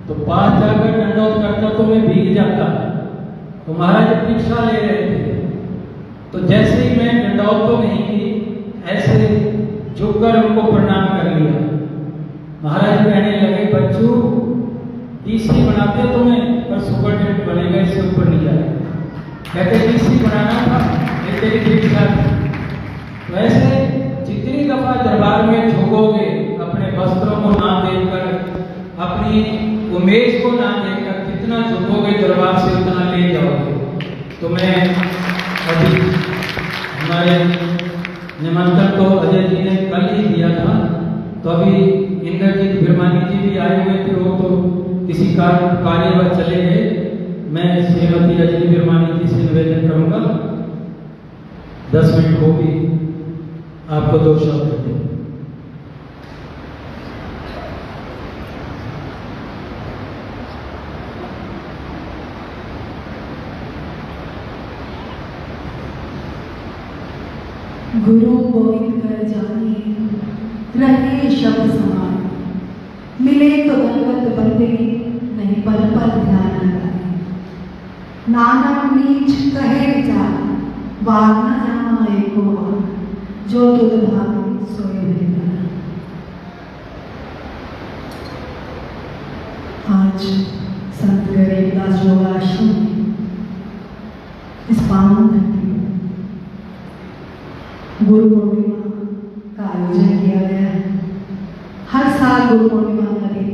तो पास जाकर दंडौत करता तो मैं भीग जाता। तो महाराज दीक्षा ले रहे थे, तो जैसे ही मैं दंडौत तो नहीं की, ऐसे झुककर उनको प्रणाम कर लिया। महाराज कहने लगे, बच्चों डीसी बनाते तुम्हें, पर सुपरटेंडेंट बनेगा, इससे ऊपर नहीं जाएगा। कहते डीसी बनाना था, तेरी दीक्षा थी। तो ऐसे जितनी दफा दरबार में झुकोगे, अपने वस्त्रों को ना देखकर, अपनी उमेश को ना देखकर, जितना झुकोगे दरबार से उतना ले जाओगे। तो मैं अभी हमारे निमंत्रण तो अजय जी ने कल ही दिया था, तो अभी इंद्रजीत बिरमानी जी भी आए हुए थे, वो तो किसी कार्यवश चले गए। मैं श्रीमती रजनी बिरमानी जी से निवेदन करूंगा 10 मिनट हो भी आपको 2 शब्द देते हैं। गुरु गोविंद कर जानिए, रहे शब्द समान, मिले तो दलवत बंदे, नहीं पल पल ध्यान लगाए। नानक नीच कहे विचार, बाग न जाना एको बार, जो तुद भाग सोए रहेगा। आज संत गरीबदास योगाश्रम में इस पावन धरती पर गुरु पूर्णिमा का आयोजन किया गया है। हर साल गुरु पूर्णिमा का दिन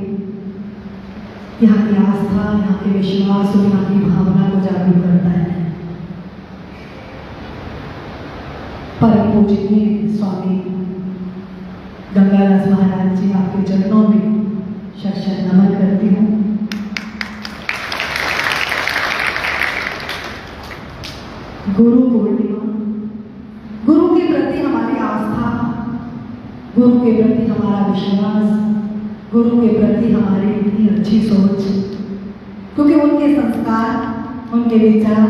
यहाँ की आस्था, यहाँ के विश्वास और यहाँ की भावना को जागरूक करता है। परम पूजनीय स्वामी गंगादास महाराज जी, आपके चरणों में शत शत नमन करती हूँ। गुरु पूर्णिमा, गुरु के प्रति हमारी आस्था, गुरु के प्रति हमारा विश्वास, गुरु के प्रति हमारी इतनी अच्छी सोच, क्योंकि उनके संस्कार, उनके विचार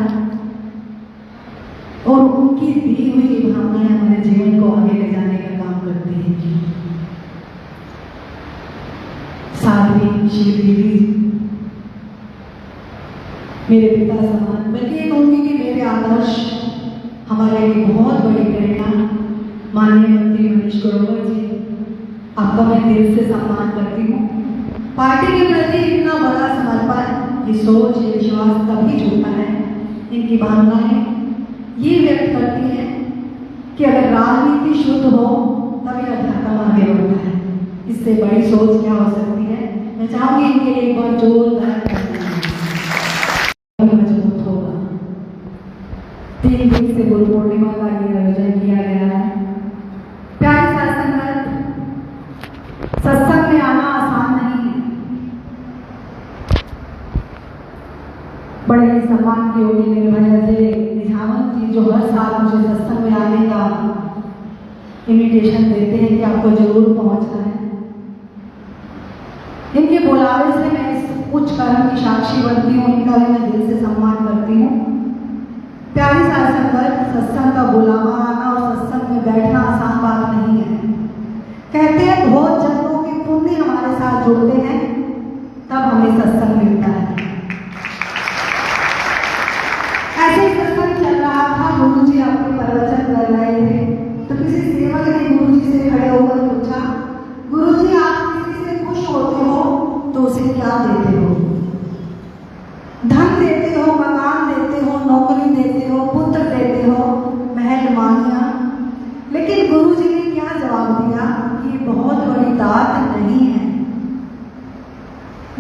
और उनकी दी हुई भावनाएं हमारे जीवन को आगे ले जाने का काम करती हैं। साध्वी श्री दीदी मेरे पिता समान, बल्कि ये कहूँगी कि मेरे आदर्श, हमारे लिए बहुत बड़ी प्रेरणा। माननीय मंत्री मनीष ग्रोवर जी, आपका मैं दिल से सम्मान करती हूँ। पार्टी के प्रति इतना बड़ा समर्पण, ये सोच, ये विश्वास तभी जुड़ता है, इनकी भावनाएं ये व्यक्त करती हैं कि अगर राजनीति शुद्ध हो तभी अध्यात्म आगे बढ़ता है। इससे बड़ी सोच क्या हो सकती है। मैं चाहूंगी इनके लिए एक बार जोरदार मजबूत होगा। 3 दिन से गुरु पूर्णिमा का ये आयोजन किया गया है। प्यारे सत्संग, सत्संग में आना आसान नहीं है। बड़े ही सम्मान के योगी निर्भया जी निझावन जी, जो हर साल मुझे सत्संग में आने का इन्विटेशन देते हैं कि आपको जरूर पहुंचना है। इनके बुलावे से मैं इस उच्च कर्म की साक्षी बनती हूँ, इनका भी मैं दिल से सम्मान करती हूँ। प्यारी सत्संग, सत्संग का बुलावा आना और सत्संग में बैठना आसान बात नहीं है। कहते हैं बहुत जन्मों के पुण्य हमारे साथ जुड़ते हैं, तब हमें सत्संग मिलता है। ऐसे सत्संग चल रहा था, गुरु जी अपने प्रवचन कर रहे थे, तो किसी सेवक ने गुरु जी से खड़े होकर पूछा, गुरु जी आप किसी से खुश होते हो तो उसे क्या देते हो? धन देते हो, मकान देते हो, नौकरी देते हो, पुत्र देते हो, महल मानिया। लेकिन गुरु जी ने क्या जवाब दिया कि ये बहुत बड़ी दात नहीं है।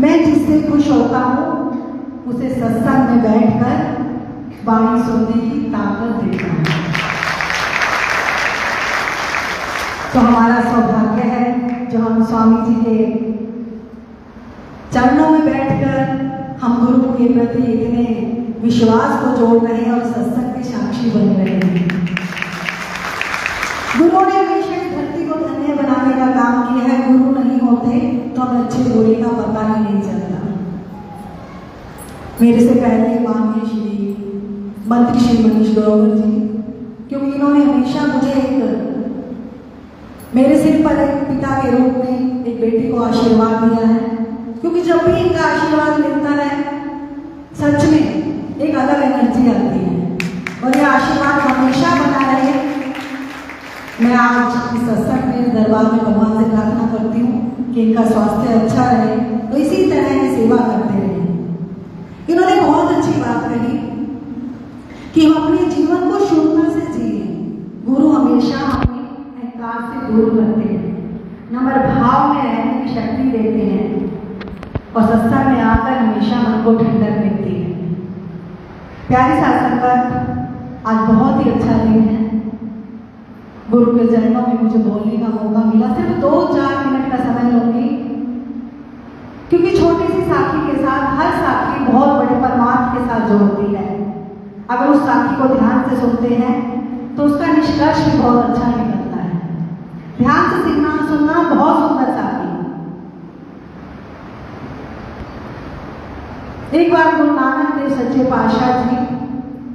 मैं जिससे खुश होता हूँ उसे सत्संग में बैठकर वाणी सुनने की ताकत देता हूँ। तो हमारा सौभाग्य है जो हम स्वामी जी के चरणों में बैठकर हम गुरु के प्रति इतने विश्वास को जोड़ रहे हैं और सत्संग के साक्षी बन रहे हैं। गुरु ने हमेशा इस धरती को धन्य बनाने का काम किया है। गुरु नहीं होते तो हम अच्छे बुरे का पता ही नहीं चलता। मेरे से पहले माननीय श्री मंत्री श्री मनीष ग्रोवर जी, क्योंकि इन्होंने हमेशा मुझे मेरे सिर पर एक पिता के रूप में एक बेटी को आशीर्वाद दिया है, क्योंकि जब भी इनका आशीर्वाद मिलता है सच में एक अलग एनर्जी आती है और ये आशीर्वाद हमेशा बना रहे। मैं आज इस सत्संग में दरबार में भगवान से प्रार्थना करती हूँ कि इनका स्वास्थ्य अच्छा रहे, तो इसी तरह की सेवा करते रहे। इन्होंने बहुत अच्छी बात कही कि हम अपने जीवन को शून्यता से जिए। गुरु हमेशा हमें अहंकार से दूर करते हैं, नम्र भाव में रहने की शक्ति देते हैं और सत्संग में आकर हमेशा मन को ठंडक मिलती है। प्यारी साथ संगत, आज बहुत ही अच्छा दिन है। गुरु के चरणों में मुझे बोलने का मौका मिला। सिर्फ 2-4 मिनट का समय लूंगी, क्योंकि छोटी सी साखी के साथ हर साखी बहुत बड़े परमार्थ के साथ जोड़ती है। अगर उस साखी को ध्यान से सुनते हैं तो उसका निष्कर्ष भी बहुत अच्छा निकलता है। ध्यान से सुनना बहुत सुंदर साखी। एक बार गुरु नानक देव सच्चे पातशाह जी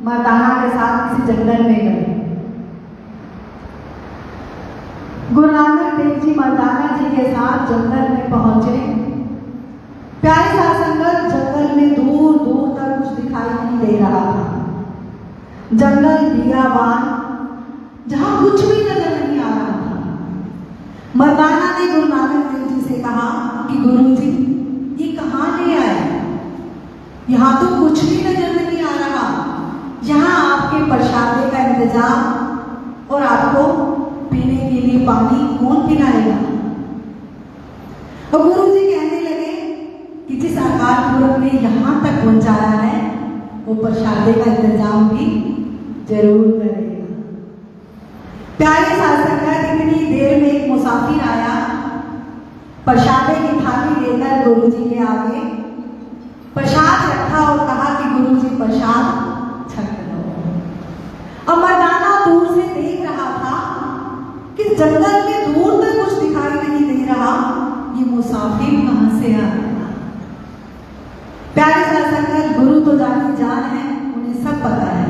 मर्दाना के साथ किसी जंगल में गए। गुरु नानक देव जी मर्दाना जी के साथ जंगल में पहुंचे। प्यारे साथ संगत, जंगल में दूर दूर तक कुछ दिखाई नहीं दे रहा था। जंगल बियाबान, जहां कुछ भी नजर नहीं आ रहा था। मर्दाना ने गुरु नानक देव जी से कहा कि गुरु जी, ये कहाँ ले आए? यहाँ तो कुछ भी नजर नहीं आ रहा। यहाँ आपके प्रसाद का इंतजाम और आपको पीने के लिए पानी कौन पिलाएगा? और गुरु जी कहने लगे कि जिस आकार पुरुष ने यहाँ तक पहुंचाया है वो प्रसाद का इंतजाम भी जरूर करेगा। प्यारे साथ संगत, इतनी देर में एक मुसाफिर आया, प्रसाद की थाली लेकर गुरु जी के आगे प्रसाद रखा और कहा कि गुरु जी प्रसाद छक लो। और मर्दाना दूर से देख रहा था कि जंगल में दूर तक कुछ दिखाई नहीं दे रहा। ये मुसाफिर कहां से आ गया? प्यारे साथ संगत, गुरु तो जानी जान है, उन्हें सब पता है।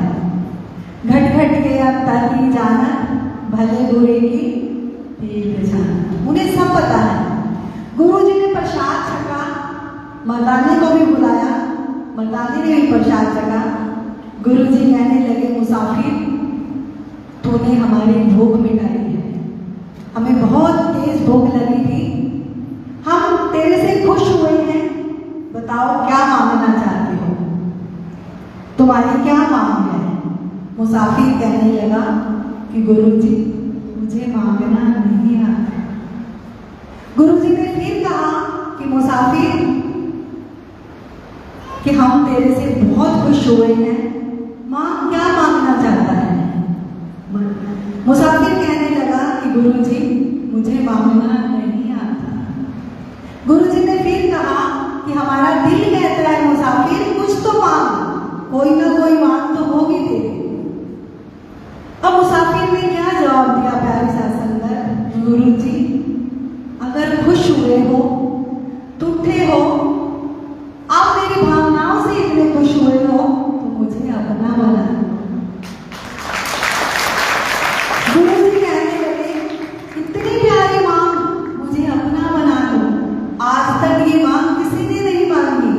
घट घट के अंतर की जानत, भले बुरे की पीर जान, उन्हें सब पता है। गुरु जी ने प्रसाद छका, मर्दाने को भी बुलाया, मर्दाने ने भी प्रसाद छका। गुरु जी कहने लगे, मुसाफिर, तूने हमारी भूख मिटाई है। हमें बहुत तेज भूख लगी थी, हम तेरे से खुश हुए हैं। बताओ क्या मांगना चाहते हो? तुम्हारी क्या मांग है? मुसाफिर कहने लगा कि गुरु जी, मुझे मांगना नहीं आता। गुरु जी ने फिर कहा कि मुसाफिर, कि हम तेरे से बहुत खुश हुए हैं, मांग, क्या मांगना चाहता है? मुसाफिर कहने लगा कि गुरु जी, मुझे मांगना नहीं आता। गुरु जी ने फिर कहा कि हमारा दिल कहता है मुसाफिर, कुछ तो मांग, कोई ना कोई मांग तो होगी तेरी। अब मुसाफिर ने क्या जवाब दिया? प्यारे साथ संगत, गुरु जी, अगर खुश हुए हो, टूटे हो, आप मेरी भावनाओं से इतने खुश हुए हो, तो मुझे अपना बना लो। गुरु जी कहने लगे, इतनी प्यारी मांग, मुझे अपना बना लो। आज तक ये मांग किसी ने नहीं मांगी।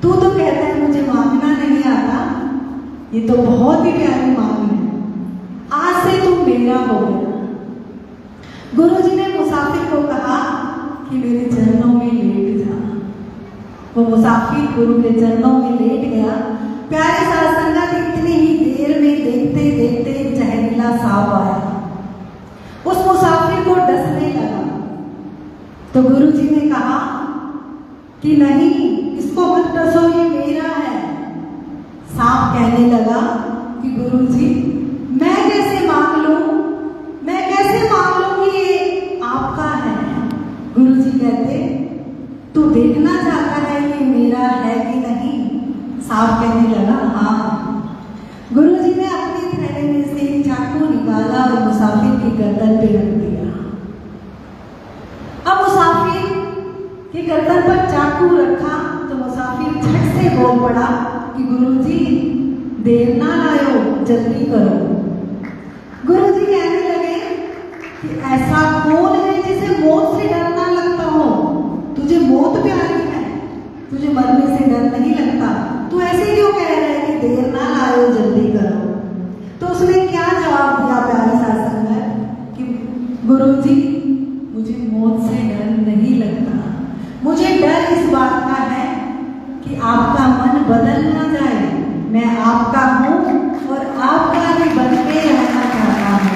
तू तो कहता है मुझे मांगना नहीं आता, ये तो बहुत ही प्यारी मांग है। आज से तू मेरा हो गया। गुरु जी ने मुसाफिर को कहा कि मेरे चरणों में लेट जा। वो मुसाफिर गुरु के चरणों में लेट गया। प्यारे साथ संगत, इतनी ही देर में देखते देखते एक जहरीला सांप आया, उस मुसाफिर को डसने लगा। तो गुरु जी ने कहा कि नहीं, इसको मत डसो, ये मेरा है। सांप कहने लगा कि गुरु जी, मैं कैसे मांग लूं कि साहब कहने लगा हाँ। गुरुजी ने अपनी थैले में से एक चाकू निकाला और मुसाफिर की गर्दन पे रख दिया। अब मुसाफिर की गर्दन पर चाकू रखा तो मुसाफिर झट से बोल पड़ा कि गुरुजी देर ना लायो, जल्दी करो। गुरुजी कहने लगे कि ऐसा कौन है जिसे मौत से डर ना लगता हो? तुझे मौत प्यारी है, तुझे मरने से डर नहीं लगता, तू ऐसे क्यों कह रहा है कि देर ना लायो, जल्दी करो? तो उसने क्या जवाब दिया प्यारी साध संगत कि गुरुजी मुझे मौत से डर नहीं लगता, मुझे डर इस बात का है कि आपका मन बदल ना जाए। मैं आपका हूँ और आपका ही बन के रहना चाहता हूँ।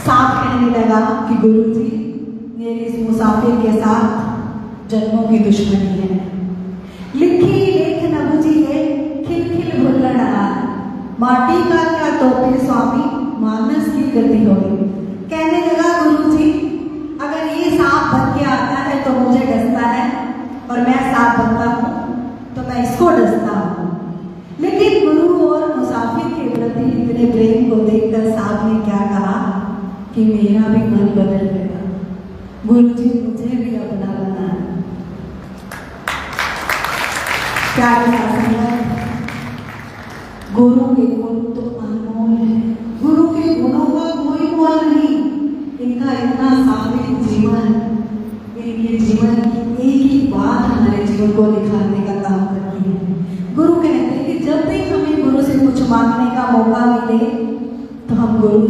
साफ कहने लगा कि गुरुजी मेरे इस मुसाफिर के साथ जन्मों की दुश्मनी है। लिखी लेख न बुझिए खिलखिल भुल्लड़ हाल, माटी का क्या तोपे स्वामी मानस की गति होगी। कहने लगा गुरुजी अगर ये सांप बन के आता है तो मुझे डसता है और मैं सांप बनता हूँ तो मैं इसको डसता हूँ। लेकिन गुरु और मुसाफिर के प्रति इतने प्रेम को देखकर सांप ने क्या कहा कि मेरा भी मन बदल गया, गुरुजी मुझे भी अपना बना। प्यारे संगत, गुरु के गुण तो अनमोल है, गुरु के गुणों का कोई मोल नहीं। इनका इतना सात्विक जीवन, इनके जीवन की एक ही बात हमारे जीवन को दिखाने का काम करती है। गुरु कहते हैं कि जब भी हमें गुरु से कुछ मांगने का मौका मिले तो हम गुरु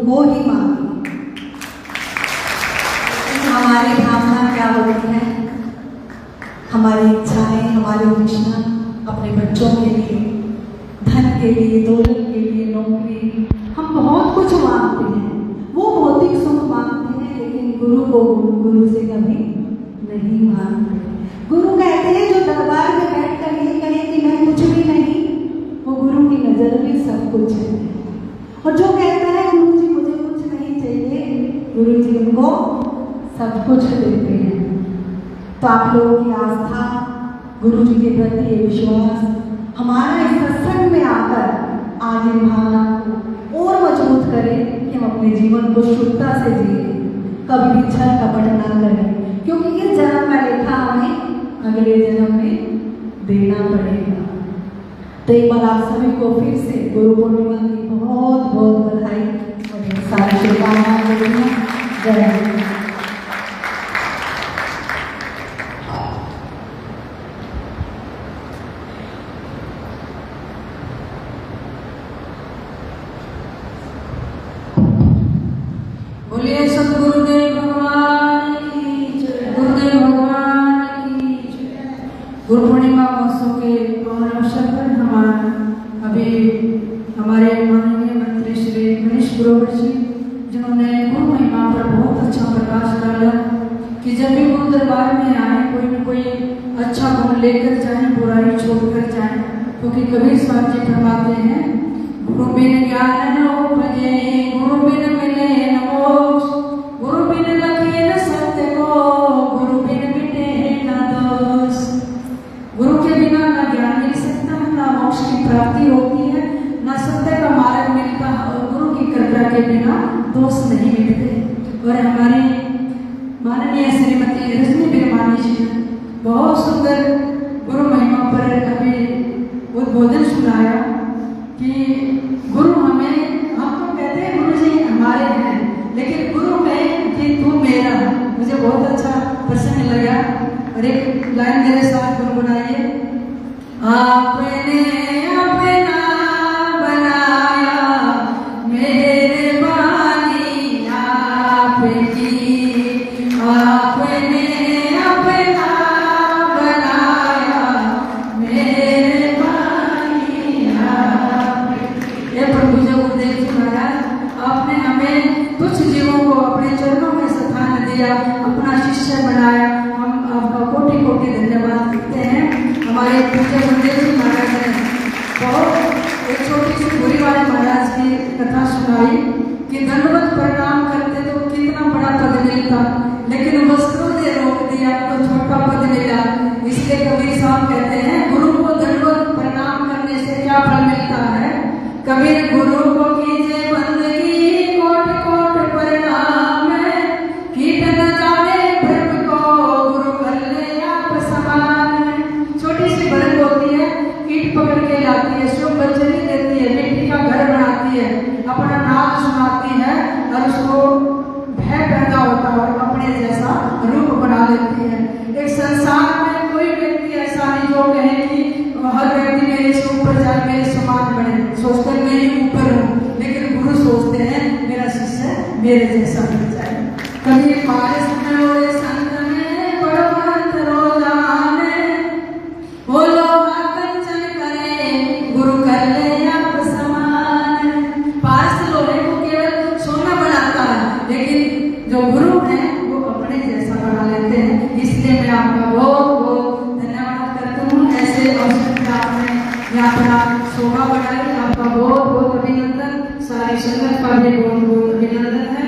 को ही मांगे। हमारी भावना क्या होती है, हमारी इच्छाएं, हमारी तृष्णा अपने बच्चों के लिए, धन के लिए, दौलत के लिए, नौकरी, हम बहुत कुछ मांगते हैं, वो भौतिक सुख मांगते हैं, लेकिन गुरु से कभी नहीं मांगते। गुरु कहते हैं जो दरबार में बैठकर ये कहे कि मैं कुछ भी नहीं, वो गुरु की नजर में सब कुछ है। और जो कहता है गुरु जी मुझे कुछ नहीं चाहिए, गुरु जी उनको सब कुछ देते हैं। तो आप लोगों की आस्था, गुरु जी के प्रति ये विश्वास हमारा इस सत्संग में आकर आज इन भावना को और मजबूत करें कि हम अपने जीवन को शुद्धता से जिए, कभी भी छल कपट ना करें, क्योंकि इस जन्म का लेखा हमें अगले जन्म में देना पड़ेगा। तो एक बार आप सभी को फिर से गुरु पूर्णिमा की बहुत बहुत बधाई और सारी शुभकामनाएं देती हूँ। जय हिंद। बोलिए सतगुरुदेव भगवान की जय, गुरुदेव भगवान की जय। गुरु पूर्णिमा महोत्सव के पावन अवसर पर हमारे माननीय मंत्री श्री गणेश ग्रोवर जी, जिन्होंने गुरु महिमा पर बहुत अच्छा प्रकाश डाला कि जब भी गुरु दरबार में आए कोई न कोई अच्छा गुण लेकर जाए, बुराई छोड़कर जाए, क्योंकि कबीर साहब जी फरमाते हैं गुरु बिन ज्ञान न उपजे, गुरु बिन मिले न मोक्ष, गुरु बिन लखे न सत्य को, गुरु बिन मिटे न दोष। गुरु के बिना ना ज्ञान मिल सकता, ना मोक्ष की प्राप्ति होती है, ना सत्य का मार्ग मिलता, और गुरु की कृपा के बिना दोष नहीं मिलते। और हमारी माननीय श्रीमती रजनी बिरमानी जी ने बहुत सुंदर गुरु महिमा पर अभी उद्बोधन सुनाया कि गुरु हम तो कहते हैं गुरु जी हमारे हैं, लेकिन गुरु कहे कि तू मेरा। मुझे बहुत अच्छा प्रसन्न लगा। और एक लाइन मेरे साथ गुनगुनाइए। आपने अपना बनाया मेरे बानी आपकी, आपने अपना बनाया मेरे बानी आपकी। ये प्रभु जी गुरुदेव जी महाराज, आपने हमें कुछ जीवों को अपने चरणों में स्थान दिया, अपना शिष्य बनाया। हम आपका कोटि कोटि धन्यवाद करते हैं। हमारे पूज्य गुरुदेव जी महाराज ने बहुत एक छोटी सी बुरी वाले महाराज की कथा सुनाई कि दंडवत प्रणाम करते तो कितना बड़ा पद मिलता, लेकिन वस्त्रों ने रोक दिया तो छोटा पद मिला। इसलिए कबीर साहब कहते हैं गुरु को दंडवत प्रणाम करने से क्या फल मिलता है। कबीर गुरु को कीजिए बंदगी कोट कोट प्रणाम कीट न जाने भ्रम को गुरु कर ले आप समान। छोटी सी भ्रम होती है, कीट पकड़ के लाती है, शुभ बच्चे नहीं देती है, मिट्टी का घर बनाती है, अपना नाम सुनाती है और उसको भय पैदा होता है और अपने जैसा रूप बना लेती है। एक संसार में कोई व्यक्ति ऐसा नहीं जो कहे कि हर व्यक्ति मेरे से ऊपर जाए, मेरे समान बने। सोचते हैं मैं ही ऊपर हूँ, लेकिन गुरु सोचते हैं मेरा शिष्य मेरे जैसा बन जाए। कभी पारस में और संत में बड़ो अंत रोजाने वो लोग कंचन करे गुरु कर ले आप समान। पारस लोहे को केवल सोना बनाता है, लेकिन जो गुरु है वो अपने जैसा बना लेते हैं। इसलिए मैं आपका बहुत बहुत धन्यवाद करती हूँ। ऐसे अवसर पर आपने यहाँ पर शोभा बढ़ाई, आपका बहुत बहुत अभिनंदन। सारी संगत का भी बहुत बहुत अभिनंदन है।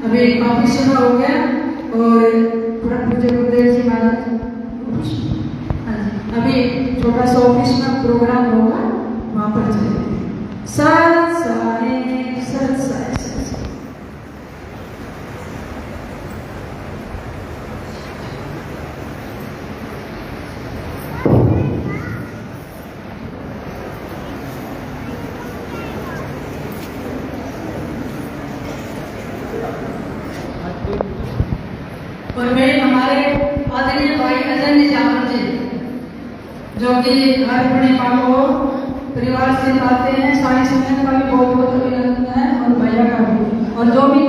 अभी काफी समय हो गया और पूरा पूज्य गुरुदेव जी महाराज अभी छोटा सा ऑफिस में प्रोग्राम होगा, वहां पर चलेंगे। सत साई सत साई। और वे हमारे आदरणीय भाई अजय निजाम जी जो कि हर पूर्णिमा को परिवार से आते हैं। सारी संगत का भी बहुत बहुत अभिनंदन है और भैया का भी, और जो भी